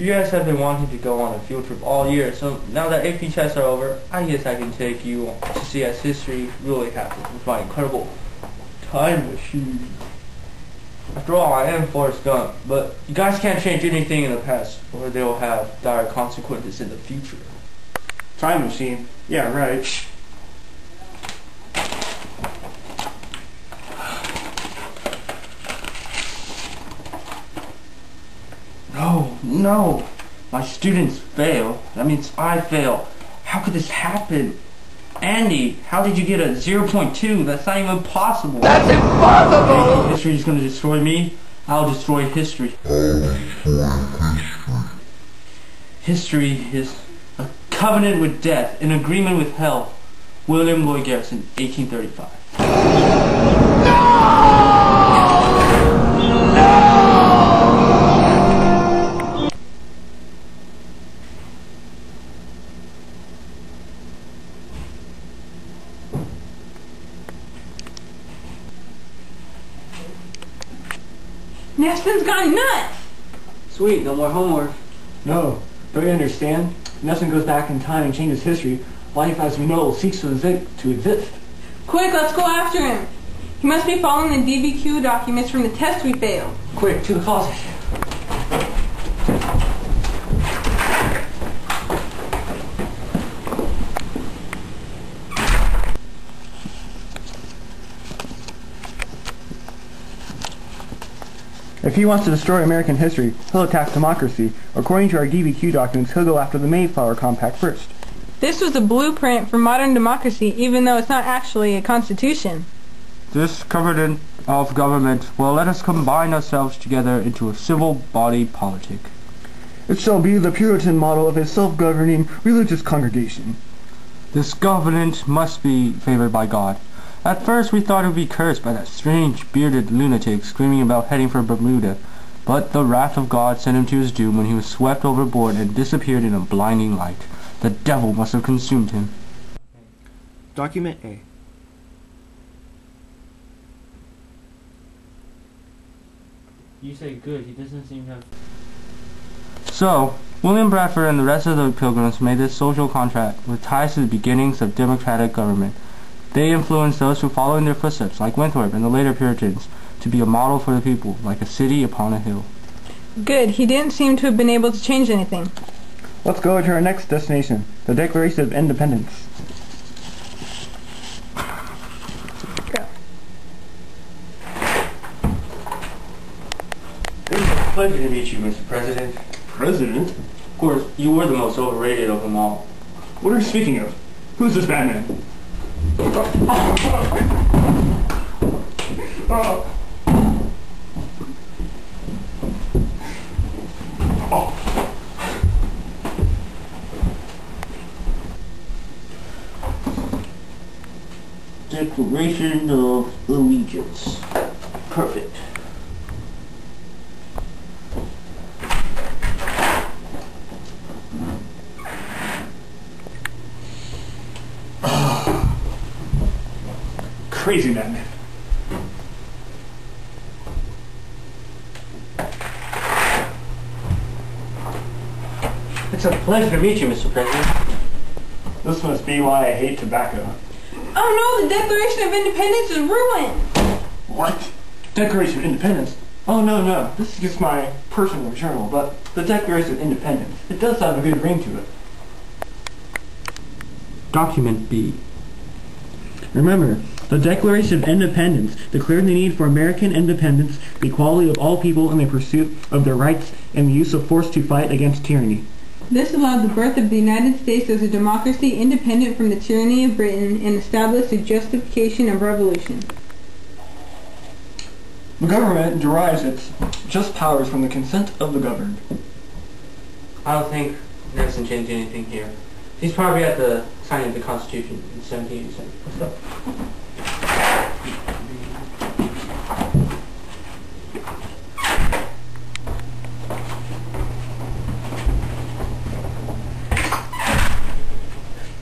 you guys have been wanting to go on a field trip all year, so now that AP tests are over, I guess I can take you to see as history really happened with my incredible time machine. After all, I am Forrest Gump, but you guys can't change anything in the past, or they will have dire consequences in the future. Time machine? Yeah, right. No. My students fail. That means I fail. How could this happen? Andy, how did you get a 0.2? That's not even possible. That's impossible! History is going to destroy me. I'll destroy history. History is a covenant with death, an agreement with hell. William Lloyd Garrison, 1835. Neston's gone nuts! Sweet, no more homework. No, don't you understand? Neston goes back in time and changes history. Life as we know it ceases to exist. Quick, let's go after him. He must be following the DBQ documents from the test we failed. Quick, to the closet. If he wants to destroy American history, he'll attack democracy. According to our DBQ documents, he'll go after the Mayflower Compact first. This was a blueprint for modern democracy, even though it's not actually a constitution. This covenant of government will let us combine ourselves together into a civil body politic. It shall be the Puritan model of a self-governing religious congregation. This covenant must be favored by God. At first we thought it would be cursed by that strange bearded lunatic screaming about heading for Bermuda, but the wrath of God sent him to his doom when he was swept overboard and disappeared in a blinding light. The devil must have consumed him. Document A. You say good, he doesn't seem to have... So, William Bradford and the rest of the Pilgrims made this social contract with ties to the beginnings of democratic government. They influenced those who followed in their footsteps, like Winthrop and the later Puritans, to be a model for the people, like a city upon a hill. Good, he didn't seem to have been able to change anything. Let's go to our next destination, the Declaration of Independence. Go. It was a pleasure to meet you, Mr. President. President? Of course, you were the most overrated of them all. What are you speaking of? Who's this Batman? Declaration of Allegiance. Perfect. Crazy Batman. It's a pleasure to meet you, Mr. President. This must be why I hate tobacco. Oh no, the Declaration of Independence is ruined! What? Declaration of Independence? Oh no, this is just my personal journal, but the Declaration of Independence, it does have a good ring to it. Document B. Remember, the Declaration of Independence declared the need for American independence, the equality of all people in the pursuit of their rights, and the use of force to fight against tyranny. This allowed the birth of the United States as a democracy independent from the tyranny of Britain and established the justification of revolution. The government derives its just powers from the consent of the governed. I don't think Nelson changed anything here. He's probably at the signing of the Constitution in 1787. What's up?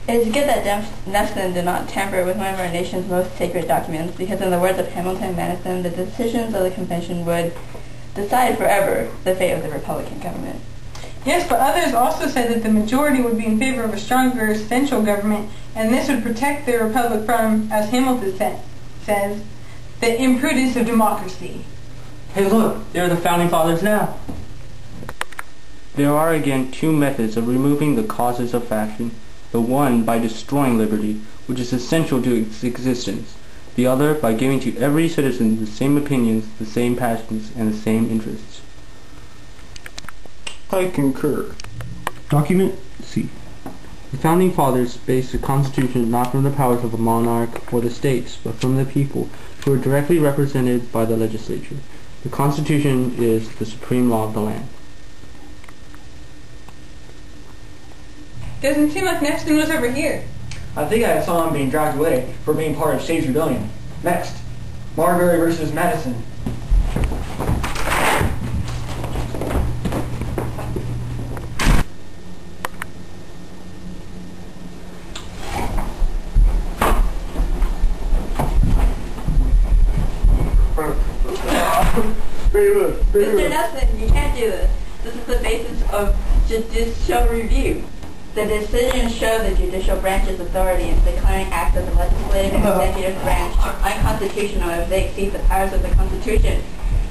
It is good that Neston did not tamper with one of our nation's most sacred documents, because in the words of Hamilton Madison, the decisions of the convention would decide forever the fate of the Republican government. Yes, but others also said that the majority would be in favor of a stronger central government, and this would protect the republic from, as Hamilton says, the imprudence of democracy. Hey look, they're the founding fathers now. There are again two methods of removing the causes of faction. The one by destroying liberty, which is essential to its existence. The other by giving to every citizen the same opinions, the same passions, and the same interests. I concur. Document C. The founding fathers based the Constitution not from the powers of a monarch or the states, but from the people, who are directly represented by the legislature. The Constitution is the supreme law of the land. Doesn't seem like Nexton was ever here. I think I saw him being dragged away for being part of Shays' rebellion. Next, Marbury versus Madison. Mr. Nelson, you can't do this. This is the basis of judicial review. The decisions show the judicial branch's authority in declaring acts of the legislative and executive branch unconstitutional if they exceed the powers of the Constitution.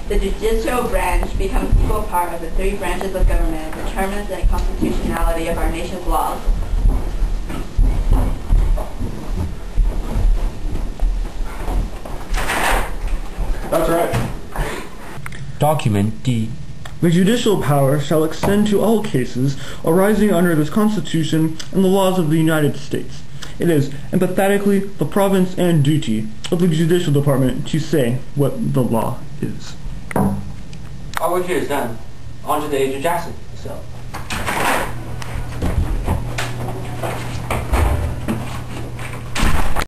The judicial branch becomes equal part of the three branches of government and determines the constitutionality of our nation's laws. That's right. Document D. The judicial power shall extend to all cases arising under this Constitution and the laws of the United States. It is emphatically the province and duty of the judicial department to say what the law is. Our work here is done. On to the age of Jackson. So.